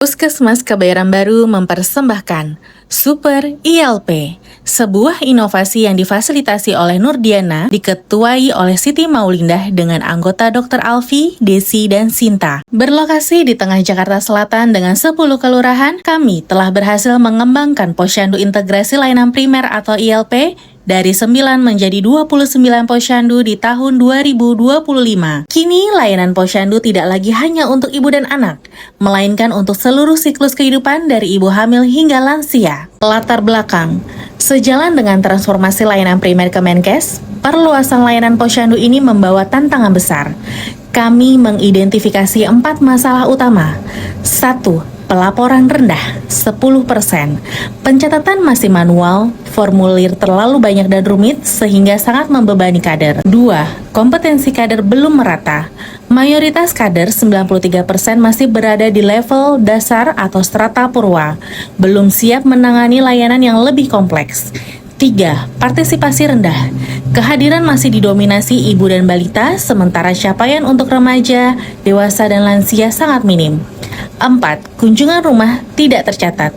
Puskesmas Kebayoran Baru mempersembahkan Super ILP, sebuah inovasi yang difasilitasi oleh Nurdiana, diketuai oleh Siti Maulindah dengan anggota Dr. Alfi, Desi, dan Sinta. Berlokasi di tengah Jakarta Selatan dengan 10 kelurahan, kami telah berhasil mengembangkan Posyandu Integrasi Layanan Primer atau ILP dari 9 menjadi 29 posyandu di tahun 2025. Kini, layanan posyandu tidak lagi hanya untuk ibu dan anak, melainkan untuk seluruh siklus kehidupan dari ibu hamil hingga lansia. Latar belakang, sejalan dengan transformasi layanan primer Kemenkes, perluasan layanan posyandu ini membawa tantangan besar. Kami mengidentifikasi 4 masalah utama. 1. Pelaporan rendah, 10%. Pencatatan masih manual, formulir terlalu banyak dan rumit sehingga sangat membebani kader. 2. Kompetensi kader belum merata. Mayoritas kader, 93%, masih berada di level dasar atau strata purwa, belum siap menangani layanan yang lebih kompleks. 3. Partisipasi rendah. Kehadiran masih didominasi ibu dan balita, sementara capaian untuk remaja, dewasa, dan lansia sangat minim. 4. Kunjungan rumah tidak tercatat.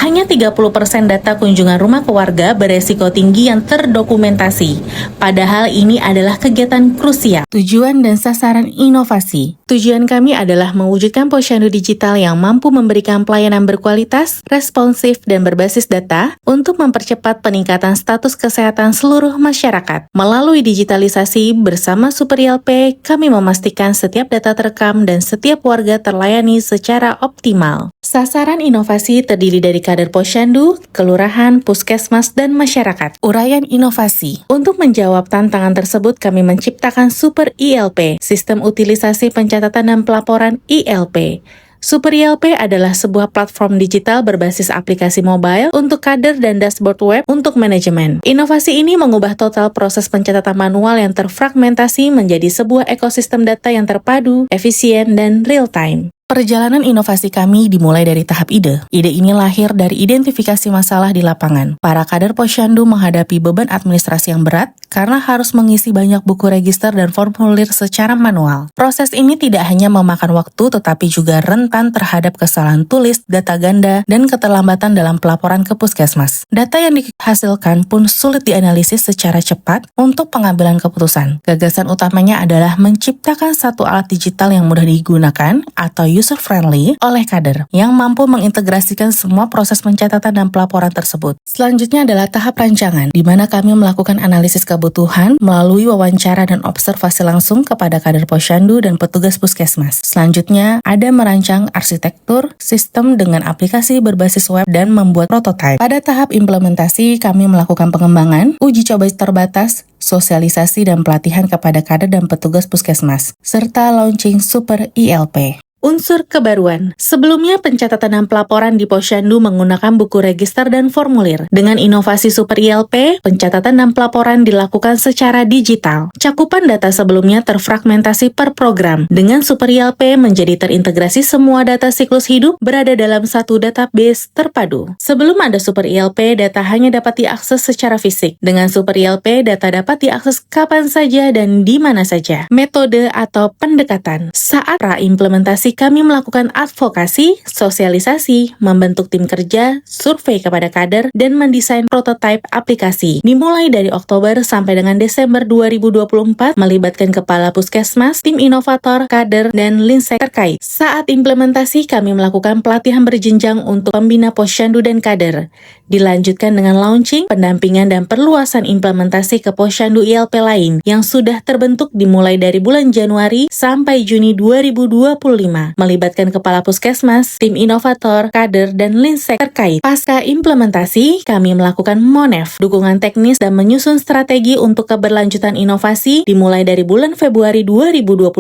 Hanya 30% data kunjungan rumah keluarga beresiko tinggi yang terdokumentasi. Padahal ini adalah kegiatan krusial. Tujuan dan sasaran inovasi. Tujuan kami adalah mewujudkan posyandu digital yang mampu memberikan pelayanan berkualitas, responsif, dan berbasis data untuk mempercepat peningkatan status kesehatan seluruh masyarakat. Melalui digitalisasi bersama Super ILP, kami memastikan setiap data terekam dan setiap warga terlayani secara optimal. Sasaran inovasi terdiri dari kader posyandu, kelurahan, puskesmas, dan masyarakat. Uraian inovasi. Untuk menjawab tantangan tersebut, kami menciptakan Super ILP, Sistem Utilisasi Pencatatan dan Pelaporan ILP. Super ILP adalah sebuah platform digital berbasis aplikasi mobile untuk kader dan dashboard web untuk manajemen. Inovasi ini mengubah total proses pencatatan manual yang terfragmentasi menjadi sebuah ekosistem data yang terpadu, efisien, dan real-time. Perjalanan inovasi kami dimulai dari tahap ide. Ide ini lahir dari identifikasi masalah di lapangan. Para kader posyandu menghadapi beban administrasi yang berat karena harus mengisi banyak buku register dan formulir secara manual. Proses ini tidak hanya memakan waktu tetapi juga rentan terhadap kesalahan tulis, data ganda, dan keterlambatan dalam pelaporan ke puskesmas. Data yang dihasilkan pun sulit dianalisis secara cepat untuk pengambilan keputusan. Gagasan utamanya adalah menciptakan satu alat digital yang mudah digunakan atau user-friendly oleh kader yang mampu mengintegrasikan semua proses pencatatan dan pelaporan tersebut. Selanjutnya adalah tahap rancangan, di mana kami melakukan analisis kebutuhan melalui wawancara dan observasi langsung kepada kader posyandu dan petugas puskesmas. Selanjutnya, ada merancang arsitektur sistem dengan aplikasi berbasis web dan membuat prototipe. Pada tahap implementasi, kami melakukan pengembangan, uji coba terbatas, sosialisasi dan pelatihan kepada kader dan petugas puskesmas, serta launching Super ILP. Unsur kebaruan. Sebelumnya, pencatatan dan pelaporan di posyandu menggunakan buku register dan formulir. Dengan inovasi Super ILP, pencatatan dan pelaporan dilakukan secara digital. Cakupan data sebelumnya terfragmentasi per program. Dengan Super ILP menjadi terintegrasi semua data siklus hidup berada dalam satu database terpadu. Sebelum ada Super ILP, data hanya dapat diakses secara fisik. Dengan Super ILP, data dapat diakses kapan saja dan di mana saja. Metode atau pendekatan. Saat pra-implementasi, kami melakukan advokasi, sosialisasi, membentuk tim kerja, survei kepada kader, dan mendesain prototipe aplikasi. Dimulai dari Oktober sampai dengan Desember 2024, melibatkan kepala puskesmas, tim inovator, kader, dan linsek terkait. Saat implementasi, kami melakukan pelatihan berjenjang untuk pembina posyandu dan kader. Dilanjutkan dengan launching, pendampingan, dan perluasan implementasi ke posyandu ILP lain yang sudah terbentuk dimulai dari bulan Januari sampai Juni 2025. Melibatkan kepala puskesmas, tim inovator, kader, dan linsek terkait. Pasca implementasi, kami melakukan MONEF, dukungan teknis dan menyusun strategi untuk keberlanjutan inovasi dimulai dari bulan Februari 2025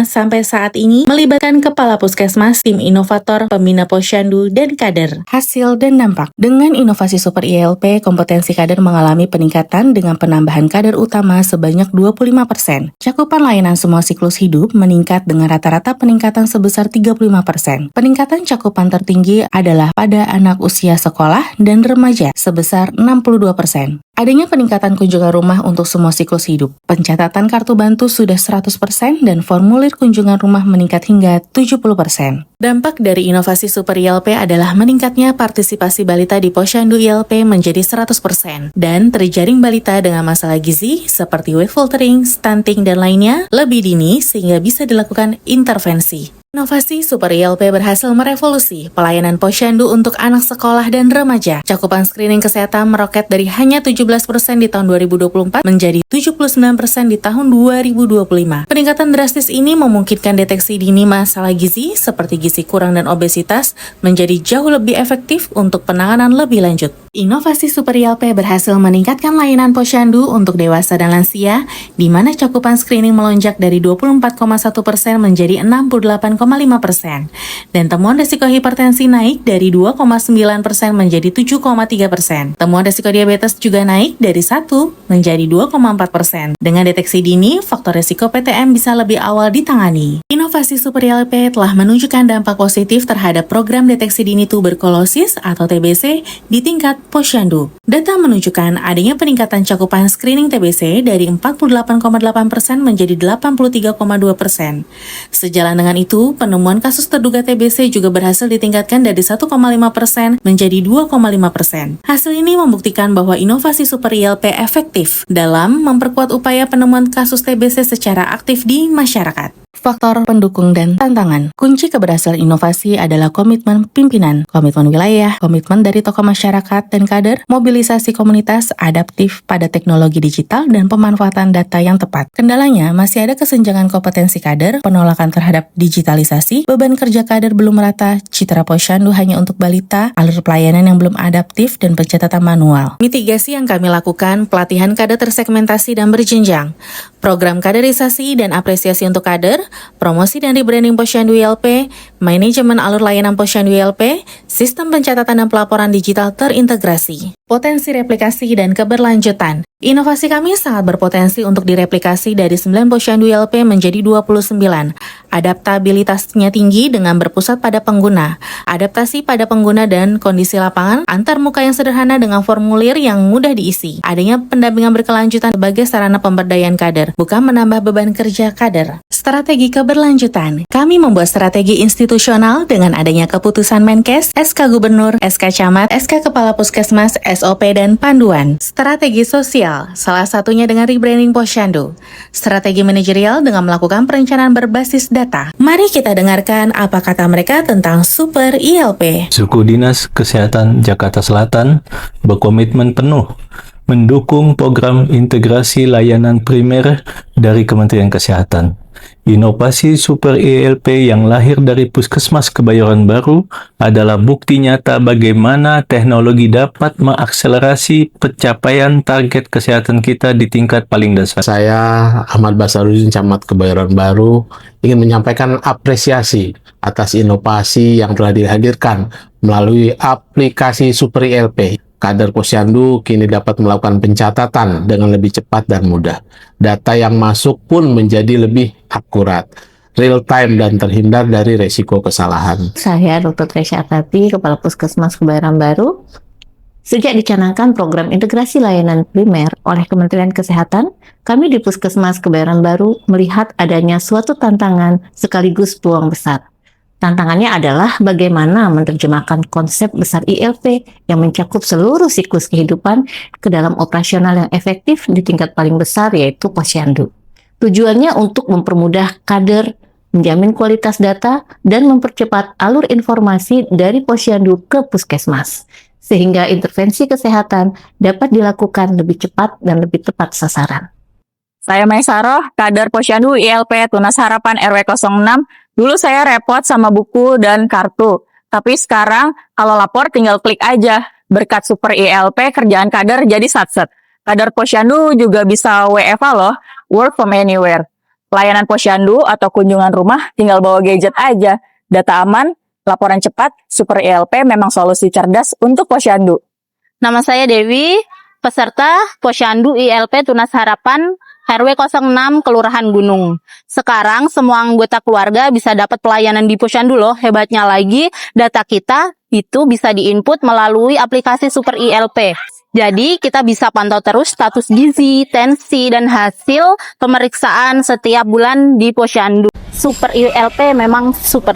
sampai saat ini, melibatkan kepala puskesmas, tim inovator, pembina posyandu, dan kader. Hasil dan dampak. Dengan inovasi Super ILP, kompetensi kader mengalami peningkatan dengan penambahan kader utama sebanyak 25%. Cakupan layanan semua siklus hidup meningkat dengan rata-rata peningkatan sebesar sebesar 35%. Peningkatan cakupan tertinggi adalah pada anak usia sekolah dan remaja sebesar 62%. Adanya peningkatan kunjungan rumah untuk semua siklus hidup. Pencatatan kartu bantu sudah 100% dan formulir kunjungan rumah meningkat hingga 70%. Dampak dari inovasi Super ILP adalah meningkatnya partisipasi balita di Posyandu ILP menjadi 100% dan terjaring balita dengan masalah gizi seperti weight faltering, stunting, dan lainnya lebih dini sehingga bisa dilakukan intervensi. Inovasi Super ILP berhasil merevolusi pelayanan posyandu untuk anak sekolah dan remaja. Cakupan screening kesehatan meroket dari hanya 17% di tahun 2024 menjadi 79% di tahun 2025. Peningkatan drastis ini memungkinkan deteksi dini masalah gizi seperti gizi kurang dan obesitas menjadi jauh lebih efektif untuk penanganan lebih lanjut. Inovasi Super ILP berhasil meningkatkan layanan posyandu untuk dewasa dan lansia, di mana cakupan screening melonjak dari 24,1% menjadi 68,5%, dan temuan risiko hipertensi naik dari 2,9% menjadi 7,3%. Temuan risiko diabetes juga naik dari 1 menjadi 2,4%. Dengan deteksi dini, faktor risiko PTM bisa lebih awal ditangani. Inovasi Super ILP telah menunjukkan dampak positif terhadap program deteksi dini tuberkulosis atau TBC di tingkat posyandu. Data menunjukkan adanya peningkatan cakupan screening TBC dari 48,8% menjadi 83,2%. Sejalan dengan itu, penemuan kasus terduga TBC juga berhasil ditingkatkan dari 1,5% menjadi 2,5%. Hasil ini membuktikan bahwa inovasi Super ILP efektif dalam memperkuat upaya penemuan kasus TBC secara aktif di masyarakat. Faktor pendukung dan tantangan. Kunci keberhasilan inovasi adalah komitmen pimpinan, komitmen wilayah, komitmen dari tokoh masyarakat dan kader, mobilisasi komunitas, adaptif pada teknologi digital, dan pemanfaatan data yang tepat. Kendalanya, masih ada kesenjangan kompetensi kader, penolakan terhadap digitalisasi, beban kerja kader belum merata, citra posyandu hanya untuk balita, alur pelayanan yang belum adaptif, dan pencatatan manual. Mitigasi yang kami lakukan, pelatihan kader tersegmentasi dan berjenjang, program kaderisasi dan apresiasi untuk kader, promosi dan rebranding Posyandu ILP, manajemen alur layanan Posyandu ILP, sistem pencatatan dan pelaporan digital terintegrasi. Potensi replikasi dan keberlanjutan. Inovasi kami sangat berpotensi untuk direplikasi dari 9 Posyandu ILP menjadi 29. Adaptabilitasnya tinggi dengan berpusat pada pengguna, adaptasi pada pengguna dan kondisi lapangan, antar muka yang sederhana dengan formulir yang mudah diisi. Adanya pendampingan berkelanjutan sebagai sarana pemberdayaan kader, bukan menambah beban kerja kader. Strategi keberlanjutan. Kami membuat strategi institusional dengan adanya keputusan Menkes, SK Gubernur, SK Camat, SK Kepala Puskesmas, SOP, dan panduan. Strategi sosial, salah satunya dengan rebranding Posyandu. Strategi manajerial dengan melakukan perencanaan berbasis data. Mari kita dengarkan apa kata mereka tentang Super ILP. Suku Dinas Kesehatan Jakarta Selatan berkomitmen penuh mendukung program integrasi layanan primer dari Kementerian Kesehatan. Inovasi Super ILP yang lahir dari Puskesmas Kebayoran Baru adalah bukti nyata bagaimana teknologi dapat mengakselerasi pencapaian target kesehatan kita di tingkat paling dasar. Saya Ahmad Basarudin, Camat Kebayoran Baru, ingin menyampaikan apresiasi atas inovasi yang telah dihadirkan melalui aplikasi Super ILP. Kader Posyandu kini dapat melakukan pencatatan dengan lebih cepat dan mudah. Data yang masuk pun menjadi lebih akurat, real time, dan terhindar dari resiko kesalahan. Saya Dr. Tresya Atati, Kepala Puskesmas Kebayoran Baru. Sejak dicanangkan program integrasi layanan primer oleh Kementerian Kesehatan, kami di Puskesmas Kebayoran Baru melihat adanya suatu tantangan sekaligus peluang besar. Tantangannya adalah bagaimana menerjemahkan konsep besar ILP yang mencakup seluruh siklus kehidupan ke dalam operasional yang efektif di tingkat paling besar, yaitu posyandu. Tujuannya untuk mempermudah kader, menjamin kualitas data, dan mempercepat alur informasi dari posyandu ke puskesmas, sehingga intervensi kesehatan dapat dilakukan lebih cepat dan lebih tepat sasaran. Saya Maisaroh, kader Posyandu ILP Tunas Harapan RW 06. Dulu saya repot sama buku dan kartu, tapi sekarang kalau lapor tinggal klik aja. Berkat Super ILP, kerjaan kader jadi satset. Kader Posyandu juga bisa WFA loh, work from anywhere. Pelayanan Posyandu atau kunjungan rumah tinggal bawa gadget aja. Data aman, laporan cepat, Super ILP memang solusi cerdas untuk Posyandu. Nama saya Dewi, peserta Posyandu ILP Tunas Harapan RW 06 Kelurahan Gunung. Sekarang semua anggota keluarga bisa dapat pelayanan di Posyandu loh. Hebatnya lagi, data kita itu bisa diinput melalui aplikasi Super ILP. Jadi kita bisa pantau terus status gizi, tensi, dan hasil pemeriksaan setiap bulan di Posyandu. Super ILP memang super.